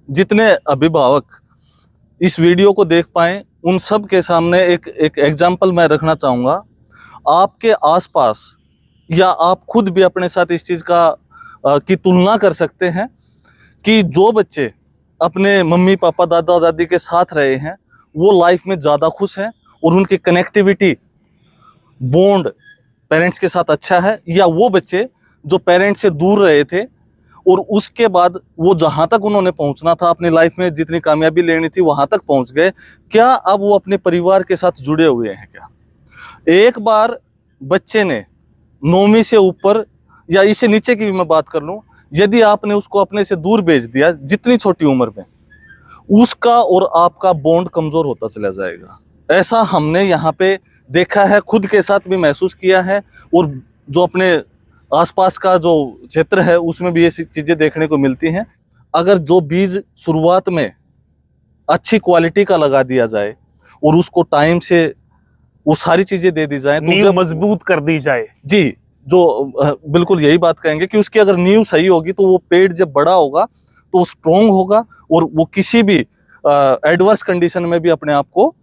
जितने अभिभावक इस वीडियो को देख पाएं उन सब के सामने एक एग्जाम्पल मैं रखना चाहूँगा। आपके आसपास या आप खुद भी अपने साथ इस चीज़ की तुलना कर सकते हैं कि जो बच्चे अपने मम्मी पापा दादा दादी के साथ रहे हैं वो लाइफ में ज़्यादा खुश हैं और उनकी कनेक्टिविटी बॉन्ड पेरेंट्स के साथ अच्छा है, या वो बच्चे जो पेरेंट्स से दूर रहे थे और उसके बाद वो जहाँ तक उन्होंने पहुँचना था अपनी लाइफ में, जितनी कामयाबी लेनी थी वहाँ तक पहुँच गए। क्या अब वो अपने परिवार के साथ जुड़े हुए हैं? क्या एक बार बच्चे ने 9वीं से ऊपर या इससे नीचे की भी मैं बात कर लूँ, यदि आपने उसको अपने से दूर भेज दिया जितनी छोटी उम्र में, उसका और आपका बॉन्ड कमज़ोर होता चला जाएगा। ऐसा हमने यहाँ पे देखा है, खुद के साथ भी महसूस किया है, और जो अपने आसपास का जो क्षेत्र है उसमें भी ये चीज़ें देखने को मिलती हैं। अगर जो बीज शुरुआत में अच्छी क्वालिटी का लगा दिया जाए और उसको टाइम से वो सारी चीज़ें दे दी जाए, नींव मजबूत कर दी जाए जी, जो बिल्कुल यही बात कहेंगे कि उसकी अगर नींव सही होगी तो वो पेड़ जब बड़ा होगा तो स्ट्रोंग होगा और वो किसी भी एडवर्स कंडीशन में भी अपने आप को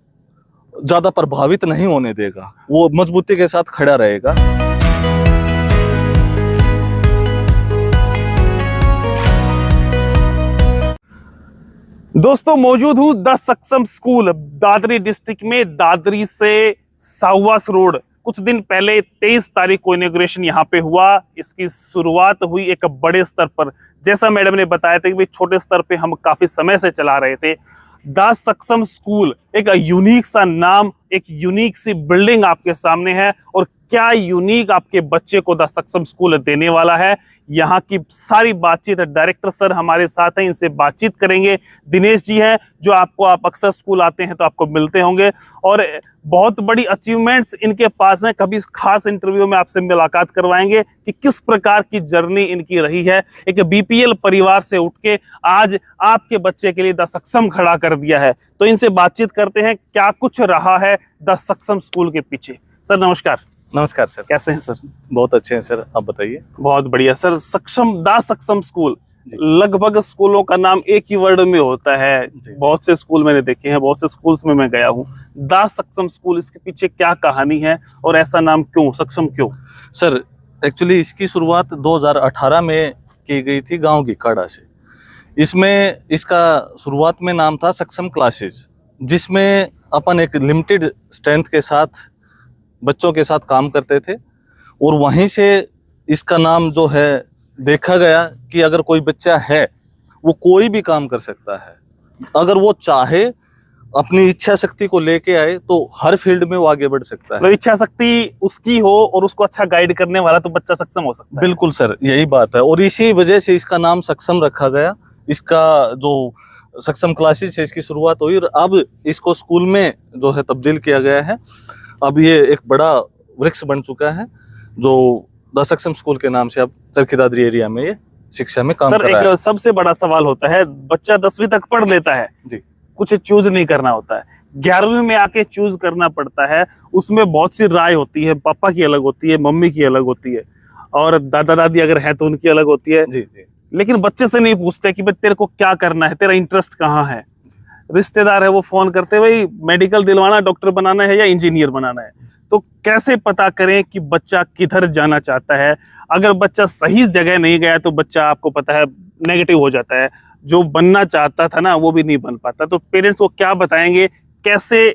ज़्यादा प्रभावित नहीं होने देगा, वो मजबूती के साथ खड़ा रहेगा। दोस्तों, मौजूद हूँ द सक्षम स्कूल दादरी डिस्ट्रिक्ट में, दादरी से साहवास रोड। कुछ दिन पहले 23 तारीख को इनॉग्रेशन यहाँ पे हुआ। इसकी शुरुआत हुई एक बड़े स्तर पर। जैसा मैडम ने बताया था कि भाई छोटे स्तर पे हम काफी समय से चला रहे थे। द सक्षम स्कूल, एक यूनिक सा नाम, एक यूनिक सी बिल्डिंग आपके सामने है, और क्या यूनिक आपके बच्चे को द सक्षम स्कूल देने वाला है, यहाँ की सारी बातचीत डायरेक्टर सर हमारे साथ हैं, इनसे बातचीत करेंगे। दिनेश जी हैं जो आप अक्सर स्कूल आते हैं तो आपको मिलते होंगे, और बहुत बड़ी अचीवमेंट्स इनके पास हैं। कभी खास इंटरव्यू में आपसे मुलाकात करवाएंगे कि किस प्रकार की जर्नी इनकी रही है। एक बीपीएल परिवार से उठ के आज आपके बच्चे के लिए द सक्षम खड़ा कर दिया है। तो इनसे बातचीत करते हैं क्या कुछ रहा है द सक्षम स्कूल के पीछे। सर नमस्कार। नमस्कार सर, कैसे हैं सर? बहुत अच्छे हैं सर, आप बताइए। बहुत बढ़िया सर। द सक्षम स्कूल, लगभग स्कूलों का नाम एक ही वर्ड में होता है। बहुत से स्कूल मैंने देखे हैं, बहुत से स्कूल्स में मैं गया हूँ। द सक्षम स्कूल, इसके पीछे क्या कहानी है और ऐसा नाम क्यों, सक्षम क्यों? सर एक्चुअली इसकी शुरुआत 2018 में की गई थी गांव की काड़ा से। इसमें इसका शुरुआत में नाम था सक्षम क्लासेस, जिसमें अपन एक लिमिटेड स्ट्रेंथ के साथ बच्चों के साथ काम करते थे, और वहीं से इसका नाम जो है देखा गया कि अगर कोई बच्चा है वो कोई भी काम कर सकता है, अगर वो चाहे अपनी इच्छा शक्ति को लेके आए तो हर फील्ड में वो आगे बढ़ सकता है। तो इच्छा शक्ति उसकी हो और उसको अच्छा गाइड करने वाला तो बच्चा सक्षम हो सकता है। बिल्कुल सर, यही बात है, और इसी वजह से इसका नाम सक्षम रखा गया। इसका जो सक्षम क्लासेस है इसकी शुरुआत हुई और अब इसको स्कूल में जो है तब्दील किया गया है। अब ये एक बड़ा वृक्ष बन चुका है जो द सक्षम स्कूल के नाम से अब चरखी दादरी एरिया में ये शिक्षा में काम कर रहा है। एक सबसे बड़ा सवाल होता है, बच्चा 10वीं तक पढ़ लेता है जी, कुछ चूज नहीं करना होता है, 11वीं में आके चूज करना पड़ता है। उसमें बहुत सी राय होती है, पापा की अलग होती है, मम्मी की अलग होती है, और दादा दादी अगर है तो उनकी अलग होती है। जी जी। लेकिन बच्चे से नहीं पूछते कि भाई तेरे को क्या करना है, तेरा इंटरेस्ट कहाँ है। रिश्तेदार है वो फोन करते हैं, भाई मेडिकल दिलवाना, डॉक्टर बनाना है या इंजीनियर बनाना है। तो कैसे पता करें कि बच्चा किधर जाना चाहता है? अगर बच्चा सही जगह नहीं गया तो बच्चा, आपको पता है, नेगेटिव हो जाता है। जो बनना चाहता था ना वो भी नहीं बन पाता। तो पेरेंट्स को क्या बताएंगे, कैसे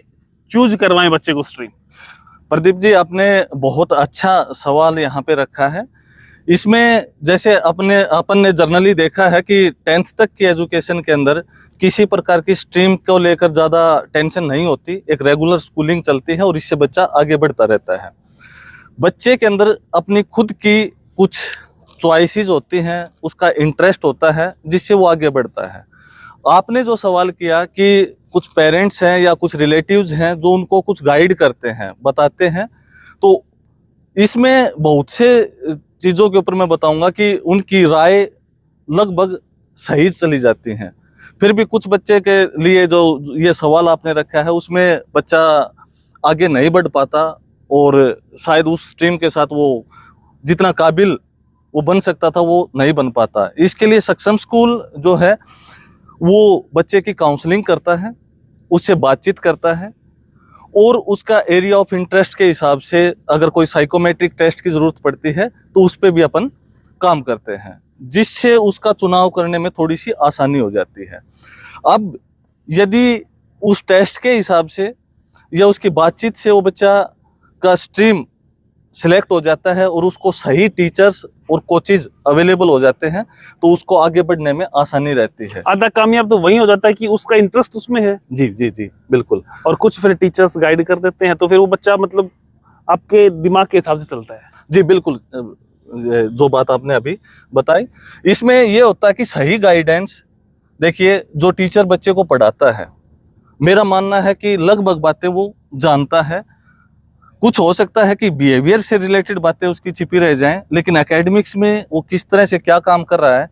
चूज करवाएं बच्चे को स्ट्रीम? प्रदीप जी, आपने बहुत अच्छा सवाल यहाँ पे रखा है। इसमें जैसे अपन ने जनरली देखा है कि 10th तक की एजुकेशन के अंदर किसी प्रकार की स्ट्रीम को लेकर ज़्यादा टेंशन नहीं होती, एक रेगुलर स्कूलिंग चलती है और इससे बच्चा आगे बढ़ता रहता है। बच्चे के अंदर अपनी खुद की कुछ चॉइसेस होती हैं, उसका इंटरेस्ट होता है जिससे वो आगे बढ़ता है। आपने जो सवाल किया कि कुछ पेरेंट्स हैं या कुछ रिलेटिव्स हैं जो उनको कुछ गाइड करते हैं, बताते हैं, तो इसमें बहुत से चीज़ों के ऊपर मैं बताऊंगा कि उनकी राय लगभग सही चली जाती हैं। फिर भी कुछ बच्चे के लिए जो ये सवाल आपने रखा है उसमें बच्चा आगे नहीं बढ़ पाता और शायद उस स्ट्रीम के साथ वो जितना काबिल वो बन सकता था वो नहीं बन पाता। इसके लिए सक्षम स्कूल जो है वो बच्चे की काउंसलिंग करता है, उससे बातचीत करता है और उसका एरिया ऑफ इंटरेस्ट के हिसाब से अगर कोई साइकोमेट्रिक टेस्ट की जरूरत पड़ती है तो उस पर भी अपन काम करते हैं, जिससे उसका चुनाव करने में थोड़ी सी आसानी हो जाती है। अब यदि उस टेस्ट के हिसाब से या उसकी बातचीत से वो बच्चा का स्ट्रीम सिलेक्ट हो जाता है और उसको सही टीचर्स और कोचेज अवेलेबल हो जाते हैं तो उसको आगे बढ़ने में आसानी रहती है। आधा कामयाब तो वही हो जाता है कि उसका इंटरेस्ट उसमें है। जी जी जी बिल्कुल। और कुछ फिर टीचर्स गाइड कर देते हैं तो फिर वो बच्चा मतलब आपके दिमाग के हिसाब से चलता है। जी बिल्कुल, जो बात आपने अभी बताई इसमें ये होता है कि सही गाइडेंस, देखिए जो टीचर बच्चे को पढ़ाता है, मेरा मानना है कि लगभग बातें वो जानता है। कुछ हो सकता है कि बिहेवियर से रिलेटेड बातें उसकी छिपी रह जाएं, लेकिन एकेडमिक्स में वो किस तरह से क्या काम कर रहा है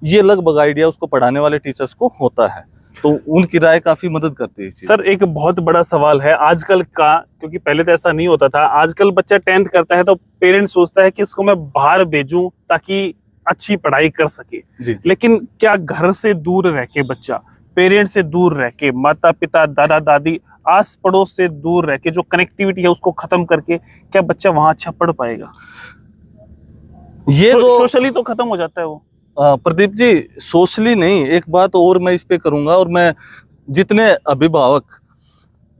ये लगभग आइडिया उसको पढ़ाने वाले टीचर्स को होता है, तो उनकी राय काफी मदद करती है। सर एक बहुत बड़ा सवाल है आजकल का, क्योंकि पहले तो ऐसा नहीं होता था। आजकल बच्चा 10th करता है तो पेरेंट्स सोचता है कि इसको मैं बाहर भेजूं ताकि अच्छी पढ़ाई कर सके। लेकिन क्या घर से दूर रह के बच्चा, पेरेंट्स से दूर रह के, माता पिता दादा दादी आस पड़ोस से दूर रह के जो कनेक्टिविटी है उसको खत्म करके, क्या बच्चा वहां अच्छा पढ़ पाएगा? ये जो सोशली तो खत्म हो जाता है वो। प्रदीप जी, सोशली नहीं, एक बात और मैं इस पे करूंगा, और मैं जितने अभिभावक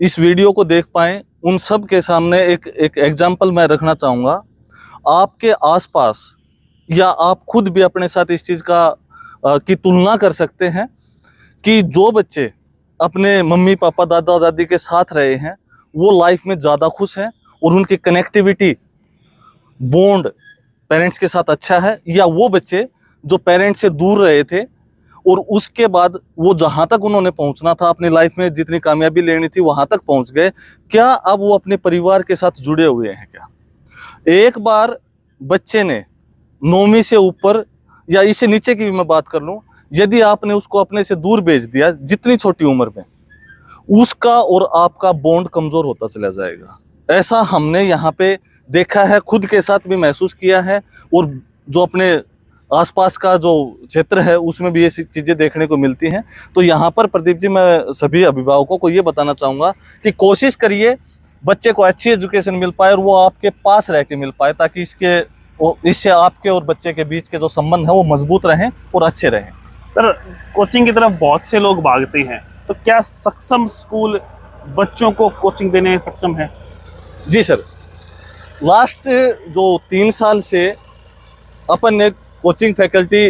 इस वीडियो को देख पाए उन सब के सामने एक एग्जाम्पल मैं रखना चाहूंगा। आपके आसपास या आप खुद भी अपने साथ इस चीज की तुलना कर सकते हैं कि जो बच्चे अपने मम्मी पापा दादा दादी के साथ रहे हैं वो लाइफ में ज़्यादा खुश हैं और उनकी कनेक्टिविटी बॉन्ड पेरेंट्स के साथ अच्छा है, या वो बच्चे जो पेरेंट्स से दूर रहे थे और उसके बाद वो जहाँ तक उन्होंने पहुँचना था अपनी लाइफ में, जितनी कामयाबी लेनी थी वहाँ तक पहुँच गए, क्या अब वो अपने परिवार के साथ जुड़े हुए हैं? क्या एक बार बच्चे ने 9वीं से ऊपर या इससे नीचे की भी मैं बात कर लूँ, यदि आपने उसको अपने से दूर भेज दिया जितनी छोटी उम्र में, उसका और आपका बॉन्ड कमजोर होता चला जाएगा। ऐसा हमने यहाँ पे देखा है, खुद के साथ भी महसूस किया है, और जो अपने आसपास का जो क्षेत्र है उसमें भी ये चीज़ें देखने को मिलती हैं। तो यहाँ पर प्रदीप जी मैं सभी अभिभावकों को ये बताना चाहूँगा कि कोशिश करिए बच्चे को अच्छी एजुकेशन मिल पाए और वो आपके पास रह के मिल पाए, ताकि इससे आपके और बच्चे के बीच के जो संबंध है वो मजबूत रहें और अच्छे रहें। सर कोचिंग की तरफ बहुत से लोग भागते हैं, तो क्या सक्षम स्कूल बच्चों को कोचिंग देने में सक्षम है? जी सर, लास्ट जो 3 साल से अपन ने कोचिंग फैकल्टी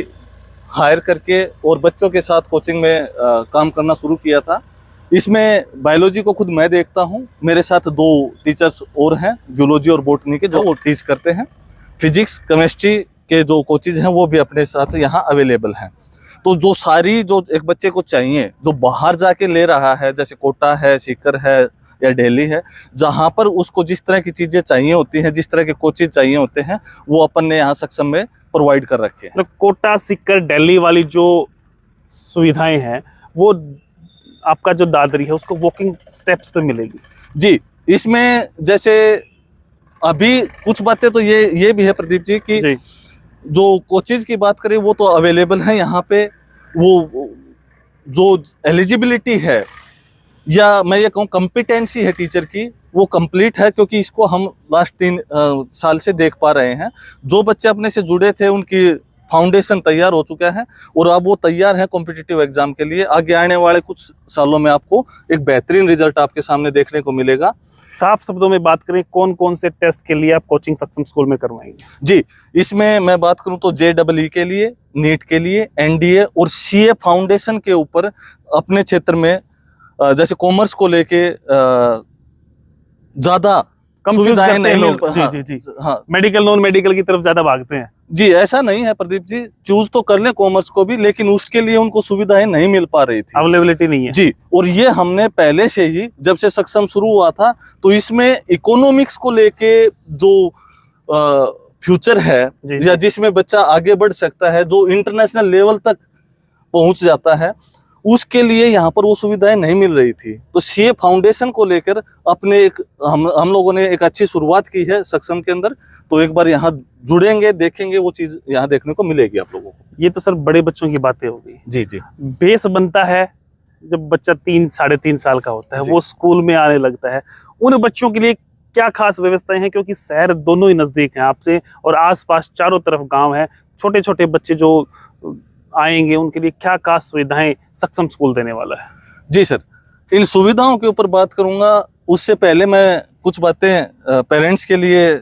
हायर करके और बच्चों के साथ कोचिंग में काम करना शुरू किया था। इसमें बायोलॉजी को खुद मैं देखता हूँ, मेरे साथ 2 टीचर्स और हैं जूलॉजी और बॉटनी के, जो वो टीच करते हैं। फिजिक्स केमिस्ट्री के जो कोचेज हैं वो भी अपने साथ यहाँ अवेलेबल हैं। तो जो सारी जो एक बच्चे को चाहिए जो बाहर जाके ले रहा है, जैसे कोटा है, सीकर है या दिल्ली है, जहाँ पर उसको जिस तरह की चीज़ें चाहिए होती हैं, जिस तरह के कोचेज चाहिए होते हैं, वो अपन ने यहाँ सक्षम में प्रोवाइड कर रखे हैं। कोटा सीकर दिल्ली वाली जो सुविधाएं हैं वो आपका जो दादरी है उसको वॉकिंग स्टेप्स पे मिलेगी? जी, इसमें जैसे अभी कुछ बातें तो ये भी है प्रदीप जी की जी। जो कोचेज की बात करें वो तो अवेलेबल है यहाँ पे। वो जो एलिजिबिलिटी है या मैं ये कहूँ कॉम्पिटेंसी है टीचर की, वो कंप्लीट है, क्योंकि इसको हम लास्ट 3 साल से देख पा रहे हैं। जो बच्चे अपने से जुड़े थे उनकी फाउंडेशन तैयार हो चुका है और अब वो तैयार है कॉम्पिटिटिव एग्जाम के लिए। आगे आने वाले कुछ सालों में आपको एक बेहतरीन रिजल्ट आपके सामने देखने को मिलेगा। साफ शब्दों में बात करें, कौन कौन से टेस्ट के लिए आप कोचिंग सक्षम स्कूल में करवाएंगे? जी, इसमें मैं बात करूं तो JEE के लिए, नीट के लिए, NDA और CA फाउंडेशन के ऊपर अपने क्षेत्र में जैसे कॉमर्स को लेके ज्यादा सुविधाएं नहीं मिल जी जी जी हाँ, मेडिकल नॉन मेडिकल की तरफ ज्यादा भागते हैं। जी, ऐसा नहीं है प्रदीप जी, चूज तो कर लें कॉमर्स को भी, लेकिन उसके लिए उनको सुविधाएं नहीं मिल पा रही थी, अवेलेबिलिटी नहीं है। जी, और ये हमने पहले से ही जब से सक्षम शुरू हुआ था तो इसमें इकोनॉमिक्स को लेके जो फ्यूचर है या जिसमें बच्चा आगे बढ़ सकता है, जो इंटरनेशनल लेवल तक पहुंच जाता है, उसके लिए यहाँ पर वो सुविधाएं नहीं मिल रही थी। तो CA फाउंडेशन को लेकर अपने हम लोगों ने एक अच्छी शुरुआत की है सक्षम के अंदर, तो एक बार यहाँ जुड़ेंगे, देखेंगे, वो चीज यहाँ देखने को मिलेगी आप लोगों को। ये तो सर बड़े बच्चों की बातें हो गई। जी जी बेस बनता है जब बच्चा 3-3.5 साल का होता है, जी। वो स्कूल में आने लगता है। उन बच्चों के लिए क्या खास व्यवस्थाएं हैं, क्योंकि शहर दोनों ही नजदीक हैं आपसे और आसपास चारों तरफ गांव है। छोटे छोटे बच्चे जो आएंगे उनके लिए क्या खास सुविधाएं सक्षम स्कूल देने वाला है? जी सर, इन सुविधाओं के ऊपर बात करूंगा, उससे पहले मैं कुछ बातें पेरेंट्स के लिए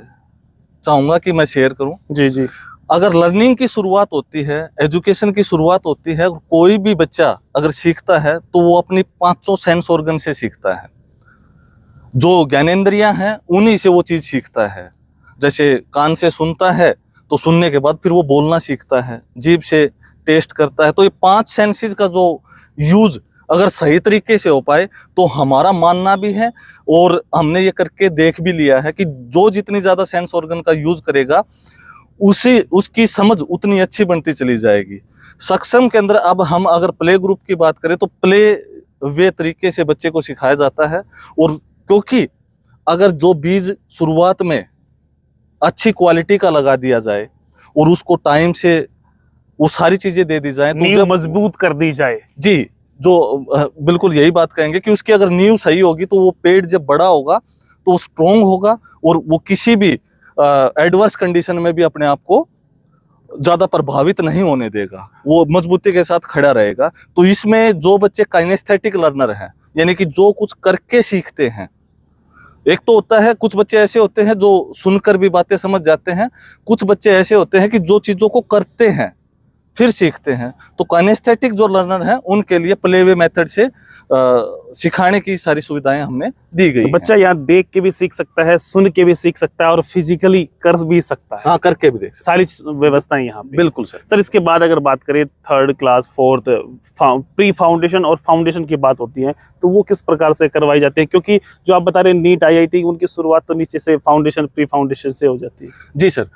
चाहूंगा कि मैं शेयर करूं। जी जी। अगर लर्निंग की शुरुआत होती है, एजुकेशन की शुरुआत होती है, कोई भी बच्चा अगर सीखता है तो वो अपनी 5 सेंस ऑर्गन से सीखता है। जो ज्ञानेंद्रियां हैं उन्हीं से वो चीज सीखता है। जैसे कान से सुनता है तो सुनने के बाद फिर वो बोलना सीखता है, जीभ से टेस्ट करता है। तो ये 5 सेंसेस का जो यूज अगर सही तरीके से हो पाए तो हमारा मानना भी है और हमने ये करके देख भी लिया है कि जो जितनी ज्यादा सेंस ऑर्गन का यूज करेगा उसकी समझ उतनी अच्छी बनती चली जाएगी। सक्षम के अंदर अब हम अगर प्ले ग्रुप की बात करें तो प्ले वे तरीके से बच्चे को सिखाया जाता है। और क्योंकि अगर जो बीज शुरुआत में अच्छी क्वालिटी का लगा दिया जाए और उसको टाइम से वो सारी चीजें दे दी जाए तो नींव जब मजबूत कर दी जाए। जी, जो बिल्कुल यही बात कहेंगे कि उसकी अगर नींव सही होगी तो वो पेड़ जब बड़ा होगा तो वो स्ट्रोंग होगा और वो किसी भी एडवर्स कंडीशन में भी अपने आप को ज्यादा प्रभावित नहीं होने देगा, वो मजबूती के साथ खड़ा रहेगा। तो इसमें जो बच्चे काइनेस्थेटिक लर्नर हैं, यानी कि जो कुछ करके सीखते हैं, एक तो होता है कुछ बच्चे ऐसे होते हैं जो सुनकर भी बातें समझ जाते हैं, कुछ बच्चे ऐसे होते हैं कि जो चीजों को करते हैं फिर सीखते हैं। तो काइनेस्थेटिक जो लर्नर हैं उनके लिए प्ले वे मेथड से सिखाने की सारी सुविधाएं हमने दी गई तो बच्चा यहाँ देख के भी सीख सकता है, सुन के भी सीख सकता है और फिजिकली कर भी सकता है। हाँ, करके भी देख सारी व्यवस्थाएं यहाँ पे। बिल्कुल सर। सर इसके बाद अगर बात करें 3rd class 4th pre foundation और फाउंडेशन की बात होती है तो वो किस प्रकार से करवाई जाती है? क्योंकि जो आप बता रहे हैं नीट IIT उनकी शुरुआत तो नीचे से फाउंडेशन प्री फाउंडेशन से हो जाती है। जी सर,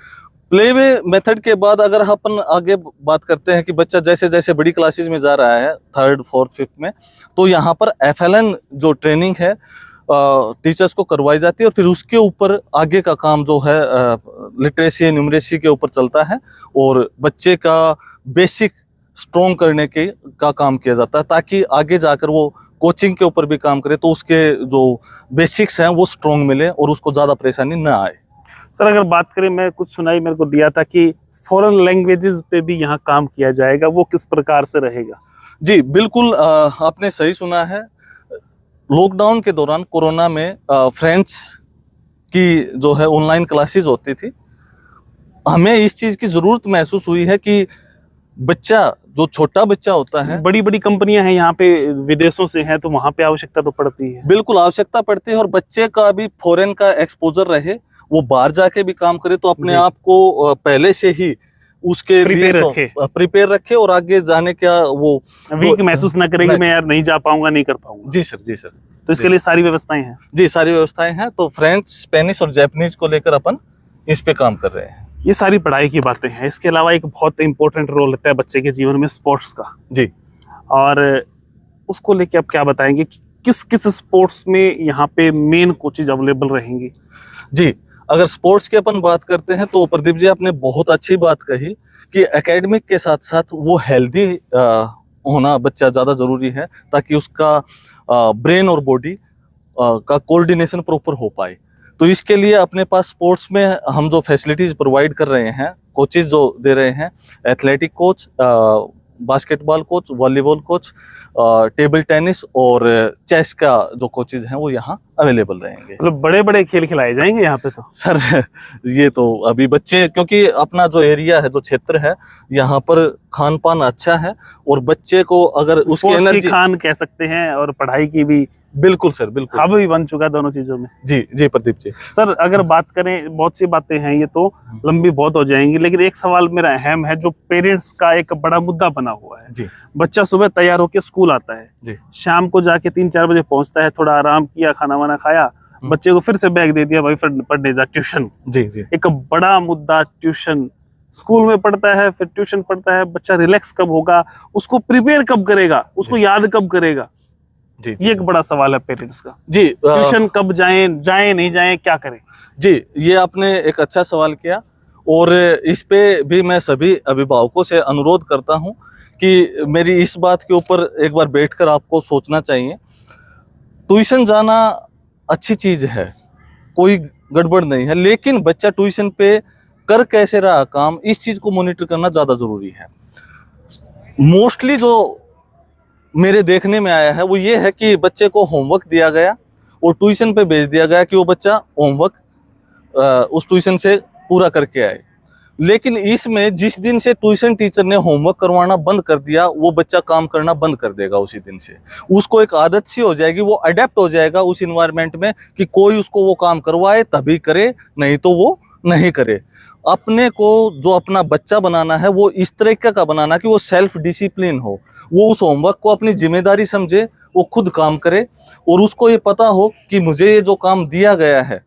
प्ले वे मेथड के बाद अगर अपन आगे बात करते हैं कि बच्चा जैसे जैसे बड़ी क्लासेस में जा रहा है 3rd 4th 5th में, तो यहाँ पर FLN जो ट्रेनिंग है टीचर्स को करवाई जाती है और फिर उसके ऊपर आगे का काम जो है लिटरेसी न्यूमरेसी के ऊपर चलता है और बच्चे का बेसिक स्ट्रॉन्ग करने का काम किया जाता है ताकि आगे जाकर वो कोचिंग के ऊपर भी काम करे तो उसके जो बेसिक्स हैं वो स्ट्रॉन्ग मिले और उसको ज़्यादा परेशानी ना आए। सर अगर बात करें, मैं कुछ सुनाई मेरे को दिया था कि फॉरेन लैंग्वेजेस पे भी यहाँ काम किया जाएगा, वो किस प्रकार से रहेगा? जी बिल्कुल, आपने सही सुना है। लॉकडाउन के दौरान कोरोना में फ्रेंच की जो है ऑनलाइन क्लासेस होती थी। हमें इस चीज़ की ज़रूरत महसूस हुई है कि बच्चा जो छोटा बच्चा होता है, बड़ी बड़ी कंपनियां हैं यहाँ पे विदेशों से हैं तो वहाँ पे आवश्यकता तो पड़ती है। बिल्कुल आवश्यकता पड़ती है और बच्चे का भी फॉरेन का एक्सपोजर रहे, वो बाहर जाके भी काम करे तो अपने आप को पहले से ही उसके प्रिपेयर रखे और आगे जाने का वो वीक महसूस ना करेंगे, मैं यार नहीं जा पाऊंगा, नहीं कर पाऊंगा। जी सर, जी सर। तो इसके लिए सारी व्यवस्थाएं हैं? जी, सारी व्यवस्थाएं हैं। तो फ्रेंच, स्पेनिश और जापानीज को लेकर अपन इस पे काम कर रहे हैं। ये सारी पढ़ाई की बातें हैं। इसके अलावा एक बहुत इंपॉर्टेंट रोल रहता है बच्चे के जीवन में स्पोर्ट्स का। जी, और उसको लेके आप क्या बताएंगे कि किस किस स्पोर्ट्स में यहाँ पे मेन कोचेज अवेलेबल रहेंगी? जी, अगर स्पोर्ट्स की अपन बात करते हैं तो प्रदीप जी आपने बहुत अच्छी बात कही कि एकेडमिक के साथ साथ वो हेल्दी होना बच्चा ज़्यादा ज़रूरी है ताकि उसका ब्रेन और बॉडी का कोऑर्डिनेशन प्रॉपर हो पाए। तो इसके लिए अपने पास स्पोर्ट्स में हम जो फैसिलिटीज़ प्रोवाइड कर रहे हैं, कोचेज जो दे रहे हैं, athletic coach, basketball coach, volleyball coach, table tennis और चेस का जो कोचेज हैं वो यहाँ अवेलेबल रहेंगे। मतलब बड़े बड़े खेल खिलाए जाएंगे यहाँ पे? तो सर ये तो अभी बच्चे, क्योंकि अपना जो एरिया है, जो क्षेत्र है, यहाँ पर खान पान अच्छा है और बच्चे को अगर उसकी एनर्जी खान कह सकते हैं और पढ़ाई की भी बिल्कुल सर, बिल्कुल हब भी बन चुका दोनों चीजों में। जी जी प्रदीप जी। सर अगर बात करें, बहुत सी बातें हैं, ये तो लंबी बहुत हो जाएंगी, लेकिन एक सवाल मेरा अहम है जो पेरेंट्स का एक बड़ा मुद्दा बना हुआ है। जी, बच्चा सुबह तैयार होकर स्कूल आता है जी, शाम को जाके 3-4 बजे पहुंचता है, थोड़ा आराम किया, खाना वाना खाया, बच्चे को फिर से बैग दे दिया, भाई फिर पढ़ने जा ट्यूशन। जी जी। एक बड़ा मुद्दा ट्यूशन, स्कूल में पढ़ता है फिर ट्यूशन पढ़ता है, बच्चा रिलैक्स कब होगा, उसको प्रिपेयर कब करेगा, उसको याद कब करेगा? जी, ये एक बड़ा सवाल है पेरेंट्स का। जी, ट्यूशन कब जाएं नहीं जाएं, क्या करें? जी, ये आपने एक अच्छा सवाल किया और इस पे भी मैं सभी अभिभावकों से अनुरोध करता हूँ कि मेरी इस बात के ऊपर एक बार बैठकर आपको सोचना चाहिए। ट्यूशन जाना अच्छी चीज़ है, कोई गड़बड़ नहीं है, लेकिन बच्चा ट्यूशन पे कर कैसे रहा काम, इस चीज़ को मॉनिटर करना ज़्यादा ज़रूरी है। मोस्टली जो मेरे देखने में आया है वो ये है कि बच्चे को होमवर्क दिया गया और ट्यूशन पे भेज दिया गया कि वो बच्चा होमवर्क उस ट्यूशन से पूरा करके आए। लेकिन इसमें जिस दिन से ट्यूशन टीचर ने होमवर्क करवाना बंद कर दिया, वो बच्चा काम करना बंद कर देगा उसी दिन से। उसको एक आदत सी हो जाएगी, वो अडेप्ट हो जाएगा उस इन्वायरमेंट में कि कोई उसको वो काम करवाए तभी करे, नहीं तो वो नहीं करे। अपने को जो अपना बच्चा बनाना है वो इस तरीके का बनाना कि वो सेल्फ डिसिप्लिन हो, वो उस होमवर्क को अपनी जिम्मेदारी समझे, वो खुद काम करे और उसको ये पता हो कि मुझे ये जो काम दिया गया है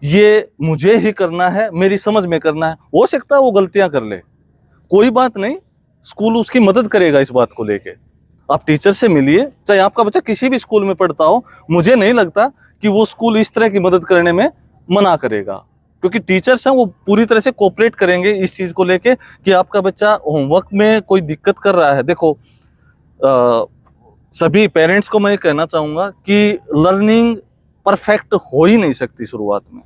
ये मुझे ही करना है, मेरी समझ में करना है। हो सकता है वो गलतियां कर ले, कोई बात नहीं, स्कूल उसकी मदद करेगा इस बात को लेके। आप टीचर से मिलिए, चाहे आपका बच्चा किसी भी स्कूल में पढ़ता हो, मुझे नहीं लगता कि वो स्कूल इस तरह की मदद करने में मना करेगा, क्योंकि टीचर्स हैं वो पूरी तरह से कोऑपरेट करेंगे इस चीज़ को लेके कि आपका बच्चा होमवर्क में कोई दिक्कत कर रहा है। देखो सभी पेरेंट्स को मैं कहना चाहूँगा कि लर्निंग परफेक्ट हो ही नहीं सकती शुरुआत में।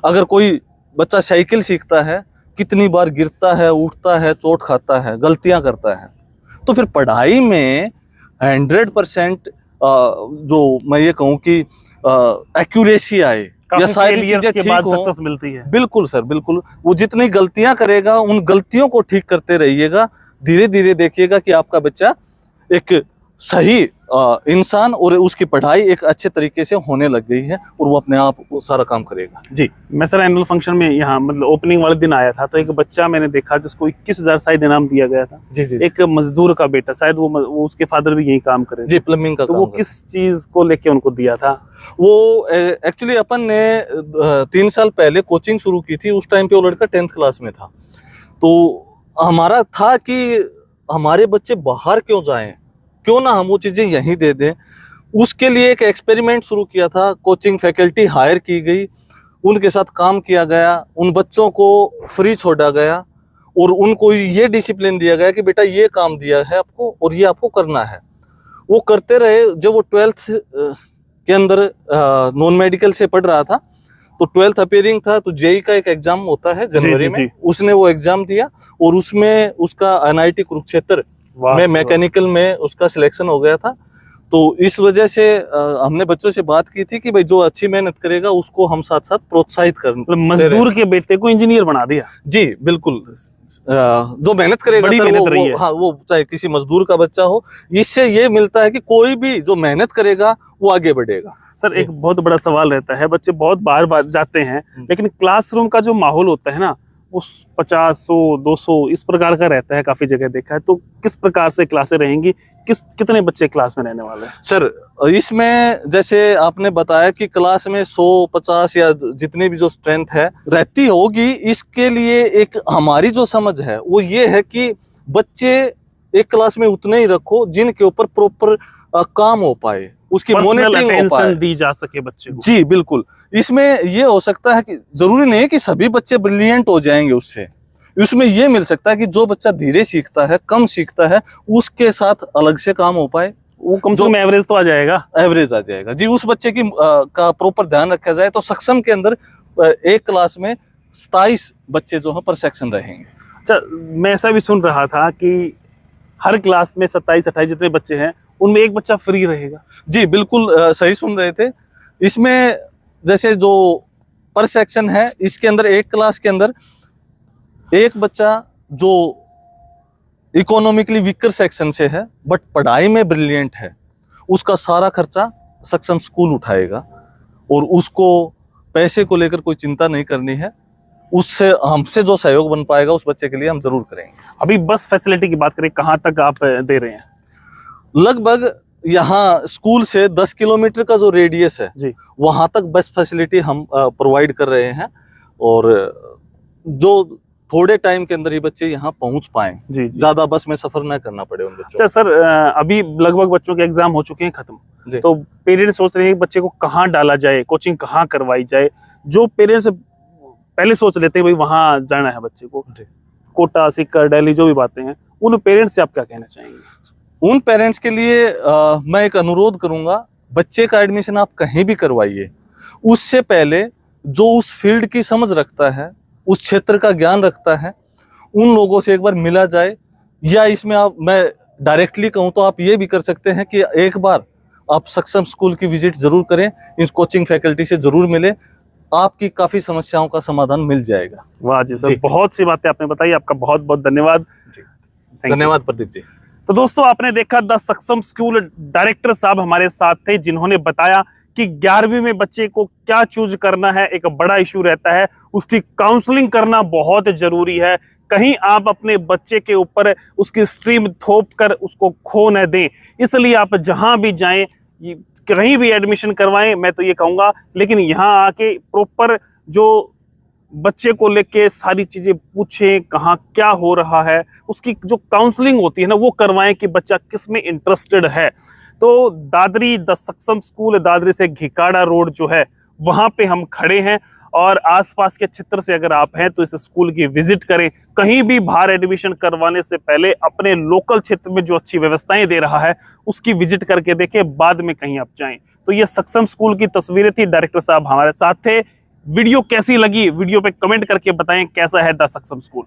अगर कोई बच्चा साइकिल सीखता है, कितनी बार गिरता है, उठता है, चोट खाता है, गलतियां करता है, तो फिर पढ़ाई में 100% जो मैं ये कहूँ कि एक्यूरेसी आए या सारी चीजें ठीक हो, सक्सेस मिलती है। बिल्कुल सर, बिल्कुल। वो जितनी गलतियां करेगा उन गलतियों को ठीक करते रहिएगा, धीरे धीरे देखिएगा कि आपका बच्चा एक सही इंसान और उसकी पढ़ाई एक अच्छे तरीके से होने लग गई है और वो अपने आप वो सारा काम करेगा। जी, मैं सर एनुअल फंक्शन में यहाँ मतलब ओपनिंग वाले दिन आया था, तो एक बच्चा मैंने देखा जिसको 21,000 शायद इनाम दिया गया था। जी जी। एक मजदूर का बेटा, शायद वो उसके फादर भी यही काम करे जी, प्लम्बिंग का तो काम वो करता है। किस चीज को लेके उनको दिया था? वो एक्चुअली अपन ने 3 साल पहले कोचिंग शुरू की थी, उस टाइम पे वो लड़का 10th क्लास में था। तो हमारा था कि हमारे बच्चे बाहर क्यों जाएं, क्यों ना हम वो चीज़ें यहीं दे दें। उसके लिए एक एक्सपेरिमेंट शुरू किया था, कोचिंग फैकल्टी हायर की गई, उनके साथ काम किया गया, उन बच्चों को फ्री छोड़ा गया और उनको ये डिसिप्लिन दिया गया कि बेटा ये काम दिया है आपको और ये आपको करना है। वो करते रहे। जब वो 12th के अंदर नॉन मेडिकल से पढ़ रहा था, तो 12th अपीयरिंग था, तो जेई का एक एग्जाम होता है जनवरी में, उसने वो एग्जाम दिया और उसमें उसका NIT कुरुक्षेत्र में मैकेनिकल में उसका सिलेक्शन हो गया था। तो इस वजह से हमने बच्चों से बात की थी कि भाई जो अच्छी मेहनत करेगा उसको हम साथ साथ प्रोत्साहित कर, मजदूर के बेटे को इंजीनियर बना दिया। जी बिल्कुल। जो मेहनत करेगा बड़ी सर, मेहनत रही है। हाँ, वो चाहे किसी मजदूर का बच्चा हो, इससे ये मिलता है कि कोई भी जो मेहनत करेगा वो आगे बढ़ेगा। सर एक बहुत बड़ा सवाल रहता है, बच्चे बहुत बार जाते हैं, लेकिन क्लासरूम का जो माहौल होता है ना, वो 50, 100, 200 इस प्रकार का रहता है, काफी जगह देखा है। तो किस प्रकार से क्लासें रहेंगी, कितने बच्चे क्लास में रहने वाले हैं? सर इसमें जैसे आपने बताया कि क्लास में 100, 50 या जितनी भी जो स्ट्रेंथ है रहती होगी, इसके लिए एक हमारी जो समझ है वो ये है कि बच्चे एक क्लास में उतने ही रखो जिनके ऊपर प्रॉपर काम हो पाए, उसकी मॉनिटरिंग हो पाए, दी जा सके बच्चे को। जी बिल्कुल। इसमें ये हो सकता है कि जरूरी नहीं है कि सभी बच्चे ब्रिलियंट हो जाएंगे उससे, उसमें ये मिल सकता है कि जो बच्चा धीरे सीखता है, कम सीखता है, उसके साथ अलग से काम हो पाए, वो कम से कम एवरेज तो आ जाएगा। एवरेज आ जाएगा जी। उस बच्चे की का प्रॉपर ध्यान रखा जाए तो सक्षम के अंदर एक क्लास में 27 बच्चे जो है पर सेक्शन रहेंगे। अच्छा, मैं ऐसा भी सुन रहा था कि हर क्लास में 27-28 जितने बच्चे हैं उनमें एक बच्चा फ्री रहेगा। जी बिल्कुल, सही सुन रहे थे। इसमें जैसे जो पर सेक्शन है, इसके अंदर एक क्लास के अंदर एक बच्चा जो इकोनॉमिकली वीकर सेक्शन से है बट पढ़ाई में ब्रिलियंट है, उसका सारा खर्चा सक्षम स्कूल उठाएगा और उसको पैसे को लेकर कोई चिंता नहीं करनी है। उससे हमसे जो सहयोग बन पाएगा उस बच्चे के लिए हम जरूर करेंगे। अभी बस फैसिलिटी की बात करें, कहाँ तक आप दे रहे हैं? लगभग यहाँ स्कूल से 10 किलोमीटर का जो रेडियस है जी, वहां तक बस फैसिलिटी हम प्रोवाइड कर रहे हैं और जो थोड़े टाइम के अंदर ही बच्चे यहाँ पहुंच पाएं, जी, ज्यादा बस में सफर न करना पड़े उन बच्चों। अच्छा सर, अभी लगभग बच्चों के एग्जाम हो चुके हैं खत्म, जी। तो पेरेंट्स सोच रहे हैं कि बच्चे को कहाँ डाला जाए, कोचिंग कहाँ करवाई जाए। जो पेरेंट्स पहले सोच लेते हैं भाई वहां जाना है बच्चे को, जी। कोटा, सीकर, दिल्ली, जो भी बातें हैं, उन पेरेंट्स से आप क्या कहना चाहेंगे? उन पेरेंट्स के लिए मैं एक अनुरोध करूंगा, बच्चे का एडमिशन आप कहीं भी करवाइए, उससे पहले जो उस फील्ड की समझ रखता है, उस क्षेत्र का ज्ञान रखता है, उन लोगों से एक बार मिला जाए। या इसमें आप, मैं डायरेक्टली कहूँ तो आप ये भी कर सकते हैं कि एक बार आप सक्षम स्कूल की विजिट जरूर करें, इस कोचिंग फैकल्टी से जरूर मिले, आपकी काफी समस्याओं का समाधान मिल जाएगा। वाह जी सर, जी। बहुत सी बातें आपने बताई, आपका बहुत बहुत धन्यवाद। Thank you। धन्यवाद प्रदीप जी। तो दोस्तों, आपने देखा द सक्षम स्कूल डायरेक्टर साहब हमारे साथ थे, जिन्होंने बताया कि 11वीं में बच्चे को क्या चूज करना है, एक बड़ा इशू रहता है, उसकी काउंसलिंग करना बहुत जरूरी है। कहीं आप अपने बच्चे के ऊपर उसकी स्ट्रीम थोप कर उसको खो न दें, इसलिए आप जहां भी जाएं, कहीं भी एडमिशन करवाएं, मैं तो ये कहूंगा, लेकिन यहाँ आके प्रॉपर जो बच्चे को लेके सारी चीजें पूछें, कहाँ क्या हो रहा है, उसकी जो काउंसलिंग होती है ना, वो करवाएं कि बच्चा किस में इंटरेस्टेड है। तो दादरी द सक्षम स्कूल, दादरी से घिकाड़ा रोड जो है, वहां पे हम खड़े हैं, और आसपास के क्षेत्र से अगर आप हैं तो इस स्कूल की विजिट करें। कहीं भी बाहर एडमिशन करवाने से पहले अपने लोकल क्षेत्र में जो अच्छी व्यवस्थाएं दे रहा है उसकी विजिट करके देखें, बाद में कहीं आप जाएं। तो ये सक्षम स्कूल की तस्वीरें थी, डायरेक्टर साहब हमारे साथ थे। वीडियो कैसी लगी, वीडियो पे कमेंट करके बताएं कैसा है द सक्षम स्कूल।